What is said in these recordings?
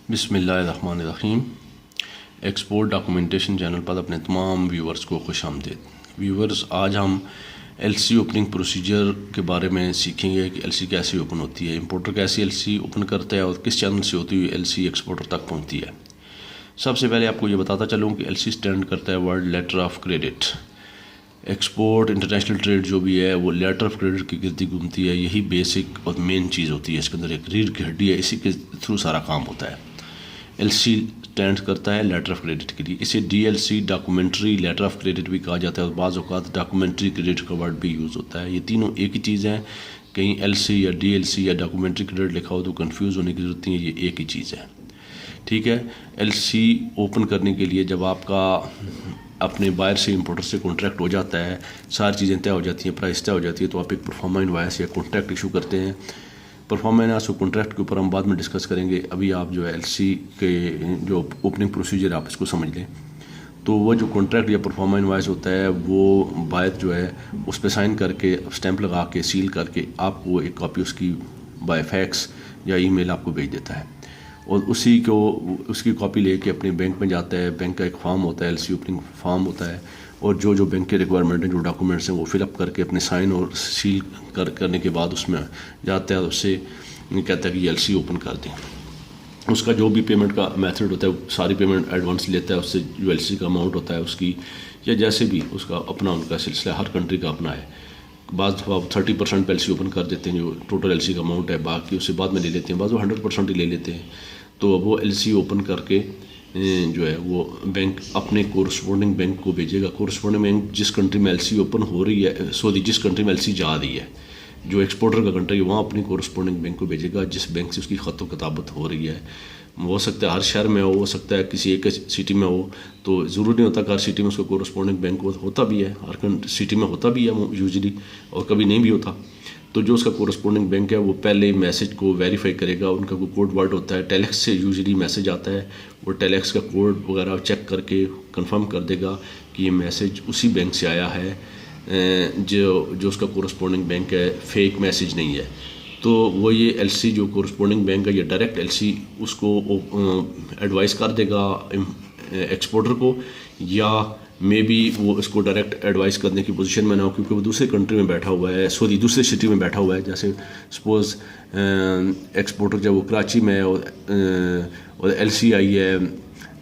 बिस्मिल्लाहिर्रहमानिर्रहीम। Export documentation channel पर अपने तमाम व्यूवर्स को खुशामदीद। व्यूवर्स, आज हम एलसी ओपनिंग प्रोसीजर के बारे में सीखेंगे कि एलसी कैसे ओपन होती है, इंपोर्टर कैसे एलसी ओपन करता है और किस चैनल से होती हुई एलसी एक्सपोर्टर तक पहुंचती है। सबसे पहले आपको ये बताता चलूँ कि एलसी स्टैंड करता है world letter of credit. Export international trade जो भी है वो लेटर ऑफ क्रेडिट की गिरदी घूमती है। यही बेसिक और मेन चीज़ होती है, इसके अंदर एक रीढ़ की हड्डी है, इसी के थ्रू सारा काम होता है। एलसी स्टैंड करता है लेटर ऑफ क्रेडिट के लिए। इसे DLC documentary letter of credit भी कहा जाता है और बाज़ औक़ात डॉक्यूमेंट्री क्रेडिट का वर्ड भी यूज़ होता है। ये तीनों एक ही चीज़ है। कहीं एलसी या डीएलसी या डॉक्यूमेंट्री क्रेडिट लिखा हो तो कंफ्यूज होने की ज़रूरत नहीं है, ये एक ही चीज़ है। ठीक है। एलसी ओपन करने के लिए जब आपका अपने बायर से इंपोर्टर से कॉन्ट्रैक्ट हो जाता है, सारी चीज़ें तय हो जाती हैं, प्राइस तय हो जाती है, तो आप एक परफॉर्मा इनवॉइस या कॉन्ट्रैक्ट इशू करते हैं। परफॉर्मा इनवॉइस और कॉन्ट्रैक्ट के ऊपर हम बाद में डिस्कस करेंगे। अभी आप जो है एलसी के जो ओपनिंग प्रोसीजर आप इसको समझ लें। तो वो जो कॉन्ट्रैक्ट या परफॉर्मा इनवॉइस होता है वो बायर जो है उस पर साइन करके स्टैंप लगा के सील करके आपको एक कॉपी उसकी बाय फैक्स या ईमेल आपको भेज देता है और उसी को उसकी कॉपी लेके अपने बैंक में जाता है। बैंक का एक फॉर्म होता है, एलसी ओपनिंग फॉर्म होता है, और जो बैंक के रिक्वायरमेंट हैं, जो डॉक्यूमेंट्स हैं, वो फिलअप करके अपने साइन और सील करने के बाद उसमें जाता है और उससे कहता है कि ये एलसी ओपन कर दें। उसका जो भी पेमेंट का मेथड होता है सारी पेमेंट एडवांस लेता है, उससे जो एलसी का अमाउंट होता है उसकी या जैसे भी उसका अपना उनका सिलसिला, हर कंट्री का अपना है। बाद 30% एलसी ओपन कर देते हैं, जो टोटल एलसी का अमाउंट है, बाकी उससे बाद में ले लेते हैं, बाद वो 100% ही ले लेते हैं। तो वो एलसी ओपन करके जो है वो बैंक अपने कोरस्पोंडिंग बैंक को भेजेगा। कोरस्पोंडिंग बैंक जिस कंट्री में एलसी ओपन हो रही है, जिस कंट्री में एलसी जा रही है, जो एक्सपोर्टर का कंट्री है, वहाँ अपनी कोरस्पोंडिंग बैंक को भेजेगा जिस बैंक से उसकी ख़त किताबत हो रही है। हो सकता है हर शहर में हो सकता है किसी एक सिटी में हो, तो ज़रूरी नहीं होता कि हर सिटी में उसका कोरस्पोंडिंग बैंक होता भी है, हर सिटी में होता भी है यूजली, और कभी नहीं भी होता। तो जो उसका कोरस्पोंडिंग बैंक है वो पहले मैसेज को वेरीफाई करेगा। उनका कोई कोड वर्ड होता है, टेलेक्स से यूजुअली मैसेज आता है, वो टेलेक्स का कोड वगैरह चेक करके कंफर्म कर देगा कि ये मैसेज उसी बैंक से आया है जो उसका कोरस्पोंडिंग बैंक है, फेक मैसेज नहीं है। तो वो ये एलसी जो कोरस्पोंडिंग बैंक है, ये डायरेक्ट एलसी उसको एडवाइस कर देगा एक्सपोर्टर को, या मे बी वो इसको डायरेक्ट एडवाइस करने की पोजीशन में ना हो क्योंकि वो दूसरे कंट्री में बैठा हुआ है, दूसरे सिटी में बैठा हुआ है। जैसे सपोज़ एक्सपोर्टर जब वो कराची में है और एलसी आई है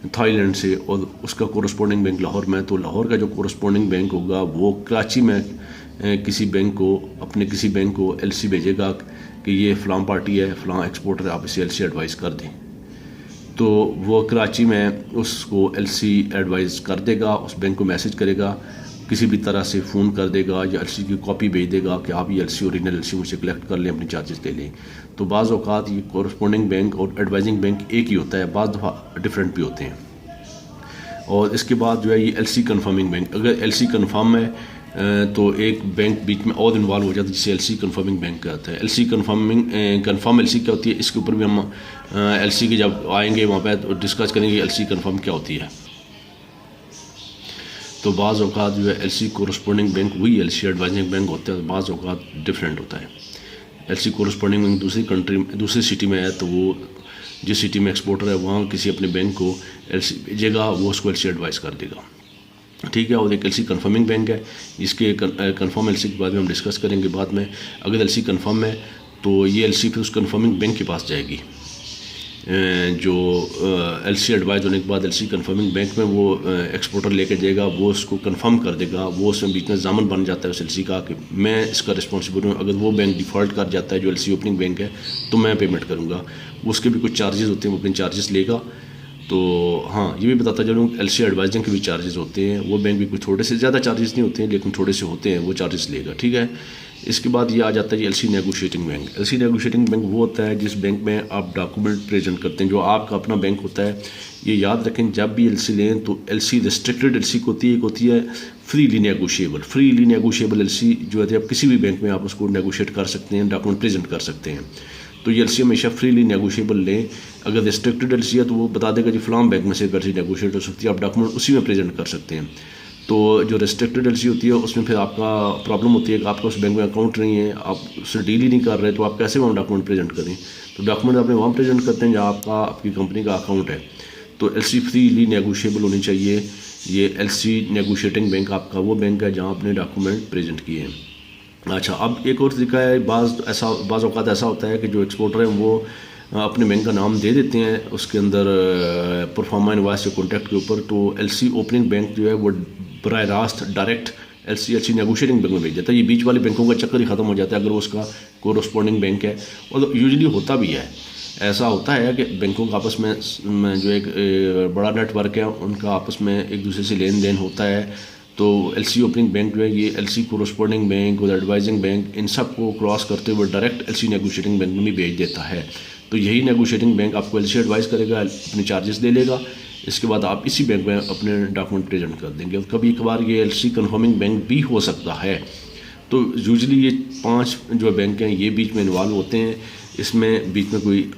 थाईलैंड से और उसका कोरस्पोंडिंग बैंक लाहौर में, तो लाहौर का जो कोरस्पोंडिंग बैंक होगा वो कराची में किसी बैंक को, अपने किसी बैंक को एलसी भेजेगा कि ये फ़लाँ पार्टी है, फ़लाँ एक्सपोर्टर है, आप इसे एलसी एडवाइस कर दें। तो वो कराची में उसको एलसी एडवाइस कर देगा, उस बैंक को मैसेज करेगा, किसी भी तरह से फ़ोन कर देगा या एलसी की कॉपी भेज देगा कि आप ये एलसी ओरिजिनल एलसी मुझसे कलेक्ट कर लें, अपनी चार्जेस ले लें। तो बाज़ औक़ात ये कोरस्पोंडिंग बैंक और एडवाइजिंग बैंक एक ही होता है, बाज़ दफ़ा डिफरेंट भी होते हैं। और इसके बाद जो है ये एलसी कन्फर्मिंग बैंक, अगर एलसी कन्फर्म है तो एक बैंक बीच में और इन्वॉल्व हो जाता है जिसे एलसी कन्फर्मिंग बैंक कहते हैं। एलसी कन्फर्म एलसी क्या होती है, इसके ऊपर भी हम एलसी के जब आएंगे वहाँ पे तो डिस्कस करेंगे एलसी कन्फर्म क्या होती है। तो बाज़ औक़ात जो है एलसी कोरस्पोंडिंग बैंक वही एलसी एडवाइजिंग बैंक होता है, बाज़ औक़ात डिफरेंट होता है। एलसी कोरस्पोंडिंग बैंक दूसरी कंट्री में, दूसरी सिटी में है, तो वो जिस सिटी में एक्सपोर्टर है वहाँ किसी अपने बैंक को एलसी भेजेगा, वो उसको एलसी एडवाइस कर देगा। ठीक है। और एक एलसी कन्फर्मिंग बैंक है, इसके कन्फर्म एलसी के बाद में हम डिस्कस करेंगे बाद में। अगर एलसी कन्फर्म है तो ये एलसी फिर उस कन्फर्मिंग बैंक के पास जाएगी। जो एलसी एडवाइस होने के बाद एलसी कन्फर्मिंग बैंक में वो एक्सपोर्टर लेके जाएगा, वो उसको कंफर्म कर देगा, वो उसमें बीच में ज़ामन बन जाता है उस एलसी का कि मैं इसका रिस्पॉन्सिबल हूँ। अगर वो बैंक डिफ़ॉल्ट कर जाता है जो एलसी ओपनिंग बैंक है तो मैं पेमेंट करूँगा। उसके भी कुछ चार्जेस होते हैं, वो अपने चार्जेस लेगा। तो हाँ, ये भी बताता चलूँ एलसी एडवाइजिंग के भी चार्जेस होते हैं, वो बैंक भी कुछ थोड़े से ज़्यादा चार्जेस नहीं होते हैं लेकिन थोड़े से होते हैं, वो चार्जेस लेगा। ठीक है। इसके बाद ये आ जाता है LC negotiating bank. LC negotiating bank वो होता है जिस बैंक में आप डॉक्यूमेंट प्रेजेंट करते हैं, जो आपका अपना बैंक होता है। ये याद रखें, जब भी एलसी लें तो एलसी रिस्ट्रिक्टेड एलसी होती है, एक होती है freely negotiable. Freely negotiable LC जो है आप किसी भी बैंक में आप उसको नेगोशिएट कर सकते हैं, डॉक्यूमेंट प्रेजेंट कर सकते हैं। तो ये एलसी हमेशा फ्रीली नेगोशिएबल लें। अगर रिस्ट्रिक्टेड एलसी है तो वो बता देगा जी फ़लाँ बैंक में से एलसी नेगोशिएट हो सकती है, आप डॉक्यूमेंट उसी में प्रेजेंट कर सकते हैं। तो जो रेस्ट्रिक्टेड एलसी होती है उसमें फिर आपका प्रॉब्लम होती है कि आपका उस बैंक में अकाउंट नहीं है, आप उससे डील ही नहीं कर रहे, तो आप कैसे वहाँ डॉक्यूमेंट प्रेजेंट करें। तो डॉक्यूमेंट आपने वहाँ प्रेजेंट करते हैं जहाँ आपकी कंपनी का अकाउंट है। तो एलसी फ्रीली नेगोशिएबल होनी चाहिए। ये एलसी नेगोशिएटिंग बैंक आपका वो बैंक है जहाँ आपने डॉक्यूमेंट प्रेजेंट किए हैं। अच्छा, अब एक और तरीका है, बाज़ औक़ात ऐसा होता है कि जो एक्सपोर्टर हैं वो अपने बैंक का नाम दे देते हैं उसके अंदर परफॉर्मा इनवॉइस या कॉन्टैक्ट के ऊपर, तो एलसी ओपनिंग बैंक जो है वो बराह रास्त डायरेक्ट एलसी नेगोशिएटिंग बैंक में भेज देता है। ये बीच वाले बैंकों का चक्कर ही ख़त्म हो जाता है अगर वो उसका कोरस्पॉन्डिंग बैंक है। और यूजुअली होता भी है, ऐसा होता है कि बैंकों का आपस में जो एक बड़ा नेटवर्क है उनका आपस में एक दूसरे से लेन देन होता है। तो एलसी ओपनिंग बैंक जो है ये एलसी कोरस्पॉन्डिंग बैंक और एडवाइजिंग बैंक इन सब को क्रॉस करते हुए डायरेक्ट एलसी नेगोशिएटिंग बैंक में भी भेज देता है। तो यही नेगोशिएटिंग बैंक आपको एलसी एडवाइस करेगा, अपने चार्जेस ले लेगा, इसके बाद आप इसी बैंक में अपने डॉक्यूमेंट प्रेजेंट कर देंगे। और कभी कभार ये एलसी कन्फर्मिंग बैंक भी हो सकता है। तो यूजुअली ये 5 जो बैंक हैं ये बीच में इन्वॉल्व होते हैं, इसमें बीच में कोई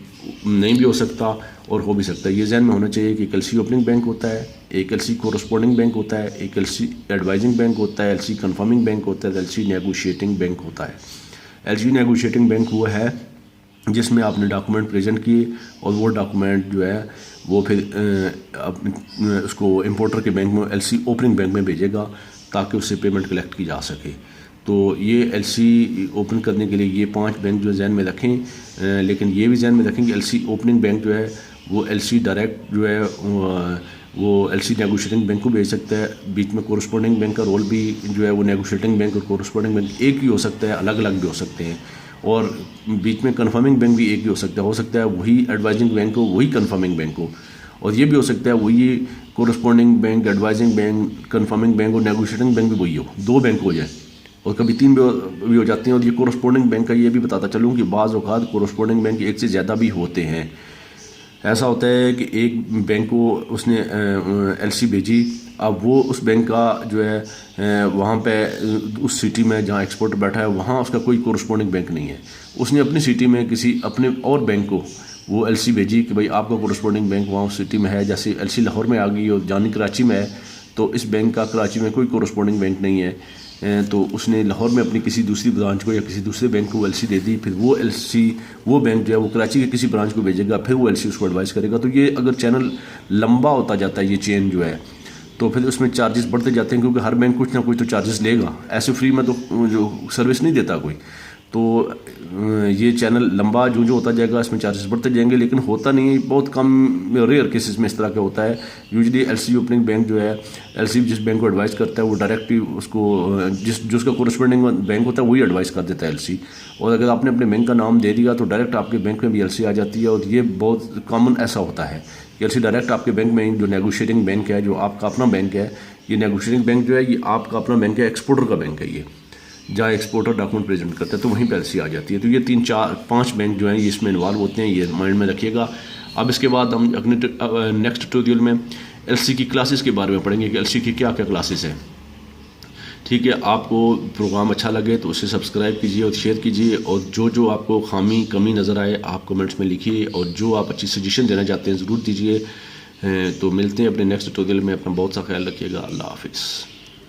नहीं भी हो सकता और हो भी सकता है। ये ज़हन में होना चाहिए कि एक एलसी ओपनिंग बैंक होता है, एक एलसी कोरस्पॉन्डिंग बैंक होता है, एक एलसी एडवाइजिंग बैंक होता है, एलसी कन्फर्मिंग बैंक होता है, एलसी नेगोशिएटिंग बैंक होता है। एलसी नेगोशिएटिंग बैंक वो है जिसमें आपने डॉक्यूमेंट प्रेजेंट किए और वो डॉक्यूमेंट जो है वो फिर उसको इंपोर्टर के बैंक में एलसी ओपनिंग बैंक में भेजेगा ताकि उससे पेमेंट कलेक्ट की जा सके। तो ये एलसी ओपन करने के लिए ये 5 बैंक जो जहन में रखें, लेकिन ये भी जहन में रखें कि एलसी ओपनिंग बैंक जो है वो एलसी डायरेक्ट जो है वो एलसी नेगोशिएटिंग बैंक को भेज सकता है। बीच में कोरस्पॉन्डिंग बैंक का रोल भी जो है वो नेगोशिएटिंग बैंक और कोरस्पॉन्डिंग बैंक एक ही हो सकता है, अलग अलग भी हो सकते हैं। और बीच में कन्फर्मिंग बैंक भी एक ही हो सकता है वही एडवाइजिंग बैंक हो वही कन्फर्मिंग बैंक हो, और ये भी हो सकता है वही corresponding bank, advising bank, confirming bank और नेगोशिएटिंग बैंक भी वही हो, 2 बैंक हो जाए और कभी 3 भी हो जाती हैं। और ये कोरस्पॉन्डिंग बैंक का ये भी बताता चलूँ कि बाज़ औक़ात कोरस्पॉन्डिंग बैंक एक से ज़्यादा भी होते हैं। ऐसा होता है कि एक बैंक को उसने एलसी भेजी, अब वो उस बैंक का जो है वहाँ पे उस सिटी में जहाँ एक्सपोर्टर बैठा है वहाँ उसका कोई कोरस्पॉन्डिंग बैंक नहीं है। उसने अपनी सिटी में किसी अपने और बैंक को वो एलसी भेजी कि भाई आपका कोरस्पॉन्डिंग बैंक वहाँ उस सिटी में है। जैसे एलसी लाहौर में आ गई और जानी कराची में है, तो इस बैंक का कराची में कोई कोरस्पॉन्डिंग बैंक नहीं है, तो उसने लाहौर में अपनी किसी दूसरी ब्रांच को या किसी दूसरे बैंक को एलसी दे दी। फिर वो बैंक जो है वो कराची के किसी ब्रांच को भेजेगा, फिर वो एलसी उसको एडवाइस करेगा। तो ये अगर चैनल लंबा होता जाता है, ये चेन जो है, तो फिर उसमें चार्जेस बढ़ते जाते हैं, क्योंकि हर बैंक कुछ ना कुछ तो चार्जेस लेगा, ऐसे फ्री में तो जो सर्विस नहीं देता कोई। तो ये चैनल लंबा जो होता जाएगा इसमें चार्जेस बढ़ते जाएंगे, लेकिन होता नहीं है, बहुत कम रेयर केसेस में इस तरह का होता है। यूजुअली एलसी ओपनिंग बैंक जो है, एलसी जिस बैंक को एडवाइस करता है वो डायरेक्टली उसको जिसका कोरस्पॉन्डिंग बैंक होता है वही एडवाइस कर देता है एलसी। और अगर आपने अपने बैंक का नाम दे दिया तो डायरेक्ट आपके बैंक में भी एलसी आ जाती है। और ये बहुत कॉमन ऐसा होता है कि एलसी डायरेक्ट आपके बैंक में, जो नेगोशिएटिंग बैंक है, जो आपका अपना बैंक है, ये नेगोशिएटिंग बैंक जो है ये आपका अपना बैंक है, एक्सपोर्टर का बैंक है, ये जहाँ एक्सपोर्टर डॉक्यूमेंट प्रेजेंट करता है तो वहीं पर एलसी आ जाती है। तो ये 3, 4, 5 बैंक जो हैं ये इसमें इन्वॉल्व होते हैं, ये माइंड में रखिएगा। अब इसके बाद हम अपने नेक्स्ट ट्यूटोरियल में एलसी की क्लासेस के बारे में पढ़ेंगे कि एलसी की क्या क्या क्लासेस हैं। ठीक है, आपको प्रोग्राम अच्छा लगे तो उसे सब्सक्राइब कीजिए और शेयर कीजिए, और जो आपको खामी कमी नज़र आए आप कमेंट्स में लिखिए, और जो आप अच्छी सजेशन देना चाहते हैं ज़रूर दीजिए। तो मिलते हैं अपने नेक्स्ट ट्यूटोरियल में। अपना बहुत सा ख्याल रखिएगा। अल्लाह हाफिज़।